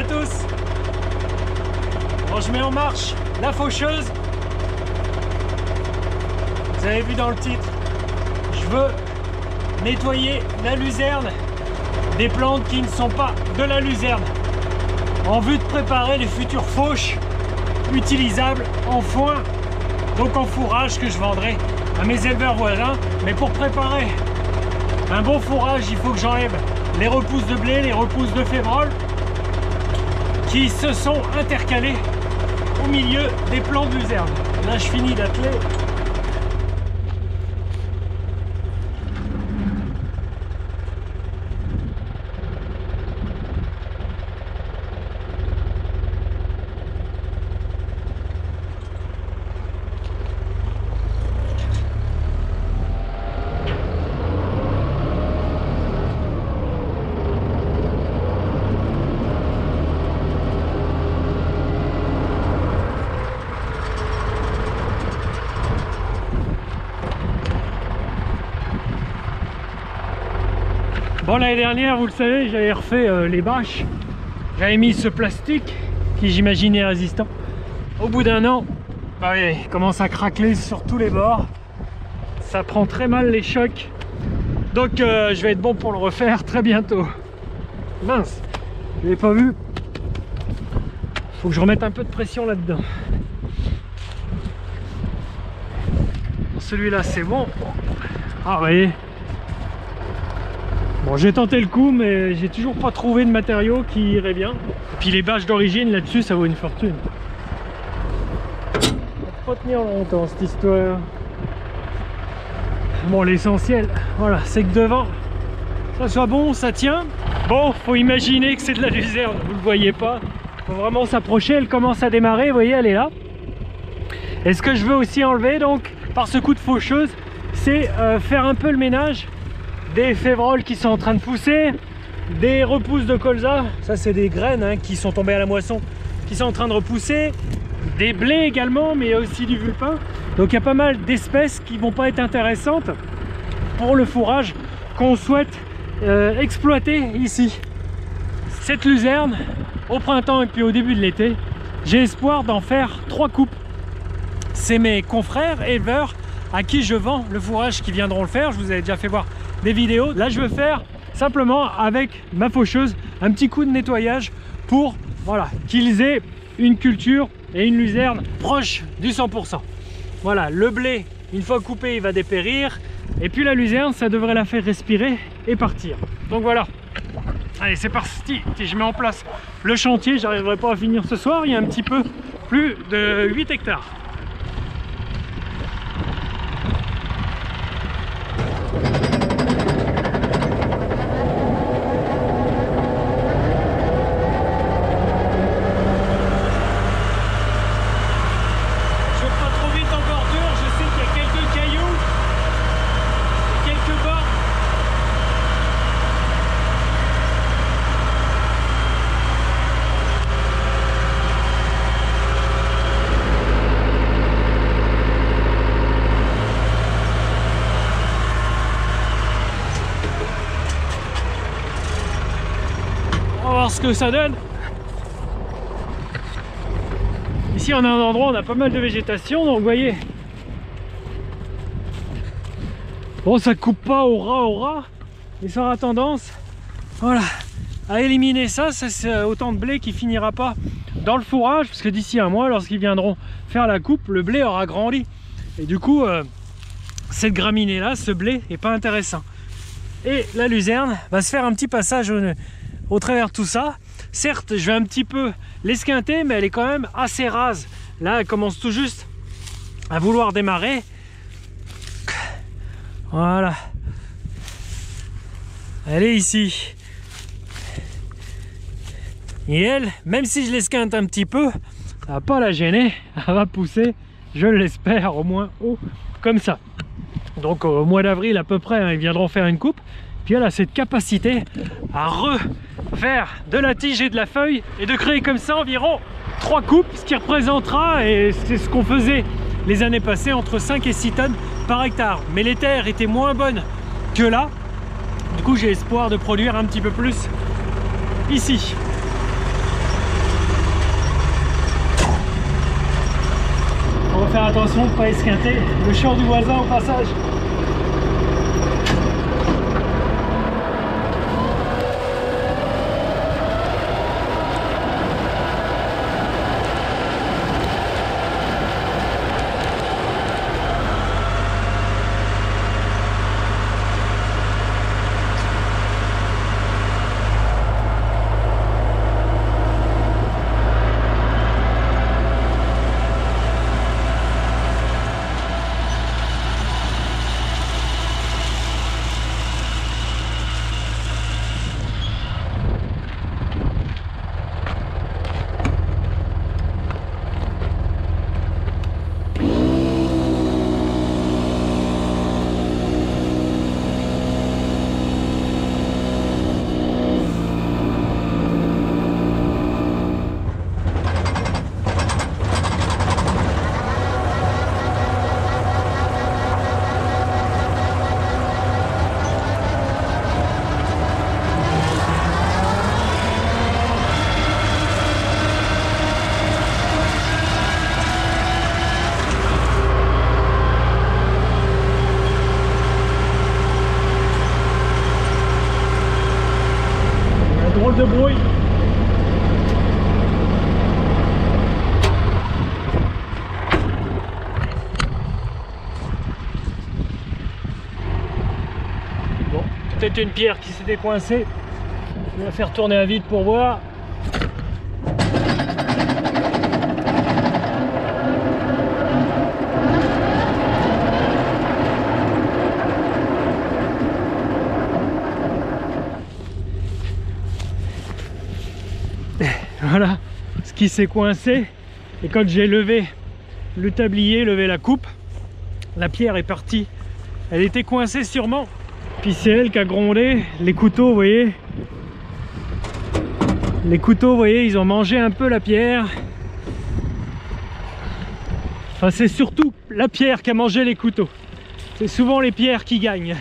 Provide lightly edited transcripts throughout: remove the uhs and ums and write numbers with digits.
à tous. Bon, je mets en marche la faucheuse. Vous avez vu dans le titre, je veux nettoyer la luzerne des plantes qui ne sont pas de la luzerne, en vue de préparer les futures fauches utilisables en foin, donc en fourrage que je vendrai à mes éleveurs voisins. Mais pour préparer un bon fourrage, il faut que j'enlève les repousses de blé, les repousses de févrole qui se sont intercalées au milieu des plants de luzerne. Là, je finis d'atteler. Bon, l'année dernière, vous le savez, j'avais refait les bâches. J'avais mis ce plastique qui, j'imaginais, résistant. Au bout d'un an, bah oui, il commence à craqueler sur tous les bords. Ça prend très mal les chocs. Donc je vais être bon pour le refaire très bientôt. Mince, je l'ai pas vu. Faut que je remette un peu de pression là-dedans. Celui-là, c'est bon. Ah, vous voyez. Bon, j'ai tenté le coup, mais j'ai toujours pas trouvé de matériau qui irait bien. Et puis les bâches d'origine là-dessus, ça vaut une fortune. Ça va pas tenir longtemps cette histoire. Bon, l'essentiel, voilà, c'est que devant, ça soit bon, ça tient. Bon, faut imaginer que c'est de la luzerne, vous le voyez pas. Faut vraiment s'approcher, elle commence à démarrer, vous voyez, elle est là. Et ce que je veux aussi enlever, donc, par ce coup de faucheuse, c'est faire un peu le ménage des févroles qui sont en train de pousser, des repousses de colza, ça c'est des graines hein, qui sont tombées à la moisson, qui sont en train de repousser, des blés également, mais il y a aussi du vulpin. Donc il y a pas mal d'espèces qui vont pas être intéressantes pour le fourrage qu'on souhaite exploiter ici. Cette luzerne, au printemps et puis au début de l'été, j'ai espoir d'en faire 3 coupes. C'est mes confrères éleveurs à qui je vends le fourrage qui viendront le faire. Je vous avais déjà fait voir des vidéos. Là je veux faire simplement avec ma faucheuse un petit coup de nettoyage pour voilà, qu'ils aient une culture et une luzerne proche du 100%. Voilà, le blé une fois coupé il va dépérir et puis la luzerne ça devrait la faire respirer et partir. Donc voilà, allez c'est parti. Je mets en place le chantier, j'arriverai pas à finir ce soir, il y a un petit peu plus de 8 hectares. Ce que ça donne. Ici on a un endroit où on a pas mal de végétation, donc vous voyez, bon ça coupe pas au ras, mais ça aura tendance voilà, à éliminer ça. C'est autant de blé qui finira pas dans le fourrage, parce que d'ici un mois, lorsqu'ils viendront faire la coupe, le blé aura grandi et du coup cette graminée là, ce blé est pas intéressant. Et la luzerne va se faire un petit passage au travers de tout ça. Certes, je vais un petit peu l'esquinter, mais elle est quand même assez rase. Là, elle commence tout juste à vouloir démarrer. Voilà. Elle est ici. Et elle, même si je l'esquinte un petit peu, ça va pas la gêner. Elle va pousser, je l'espère, au moins haut, comme ça. Donc au mois d'avril à peu près, hein, ils viendront faire une coupe. Puis elle a cette capacité à refaire de la tige et de la feuille et de créer comme ça environ 3 coupes, ce qui représentera, et c'est ce qu'on faisait les années passées, entre 5 et 6 tonnes par hectare. Mais les terres étaient moins bonnes que là, du coup j'ai espoir de produire un petit peu plus ici. On va faire attention de ne pas esquinter le champ du voisin au passage. Drôle de bruit. Bon, peut-être une pierre qui s'était coincée. Je vais la faire tourner à vide pour voir. Voilà ce qui s'est coincé, et quand j'ai levé le tablier, levé la coupe, la pierre est partie. Elle était coincée sûrement, puis c'est elle qui a grondé. Les couteaux, vous voyez, ils ont mangé un peu la pierre. Enfin, c'est surtout la pierre qui a mangé les couteaux. C'est souvent les pierres qui gagnent.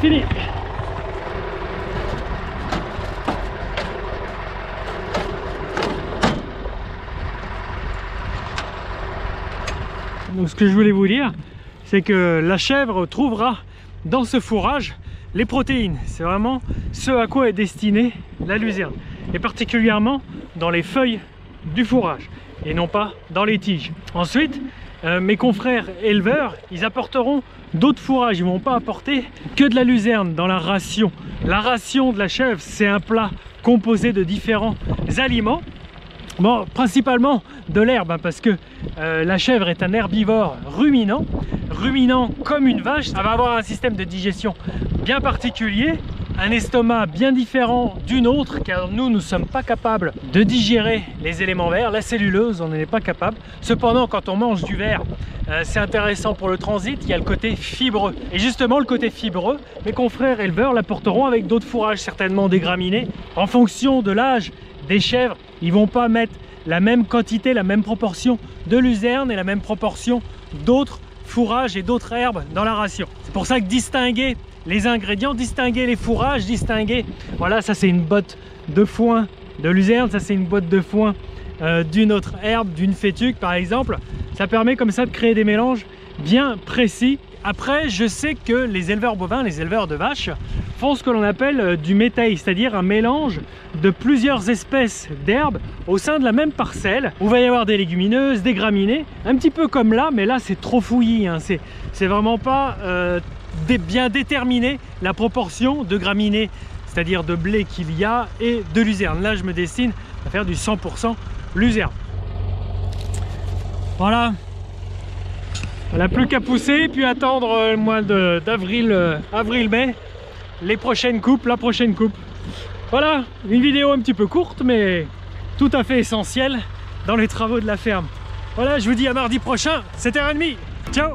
Fini. Donc ce que je voulais vous dire, c'est que la chèvre trouvera dans ce fourrage les protéines. C'est vraiment ce à quoi est destinée la luzerne, et particulièrement dans les feuilles du fourrage et non pas dans les tiges. Ensuite, mes confrères éleveurs, ils apporteront d'autres fourrages. Ils ne vont pas apporter que de la luzerne dans la ration. La ration de la chèvre, c'est un plat composé de différents aliments. Bon, principalement de l'herbe, hein, parce que la chèvre est un herbivore ruminant comme une vache. Ça va avoir un système de digestion bien particulier, un estomac bien différent du nôtre, car nous ne sommes pas capables de digérer les éléments verts, la celluleuse, on n'en est pas capable. Cependant, quand on mange du verre, c'est intéressant pour le transit, il y a le côté fibreux. Et justement, le côté fibreux, mes confrères éleveurs l'apporteront avec d'autres fourrages, certainement des graminées. En fonction de l'âge des chèvres, ils vont pas mettre la même quantité, la même proportion de luzerne et la même proportion d'autres fourrages et d'autres herbes dans la ration. C'est pour ça que distinguer les ingrédients, distinguer les fourrages, distinguer, voilà, ça c'est une botte de foin de luzerne, ça c'est une botte de foin d'une autre herbe, d'une fétuque par exemple. Ça permet comme ça de créer des mélanges bien précis. Après, je sais que les éleveurs bovins, les éleveurs de vaches, font ce que l'on appelle du métail, c'est-à-dire un mélange de plusieurs espèces d'herbes au sein de la même parcelle, où il va y avoir des légumineuses, des graminées, un petit peu comme là, mais là c'est trop fouillis, hein. C'est vraiment pas bien déterminé la proportion de graminées, c'est-à-dire de blé qu'il y a, et de luzerne. Là je me destine à faire du 100% luzerne. Voilà. On n'a plus qu'à pousser, puis attendre le mois d'avril-mai, les prochaines coupes, la prochaine coupe. Voilà, une vidéo un petit peu courte, mais tout à fait essentielle dans les travaux de la ferme. Voilà, je vous dis à mardi prochain, 7h30. Ciao!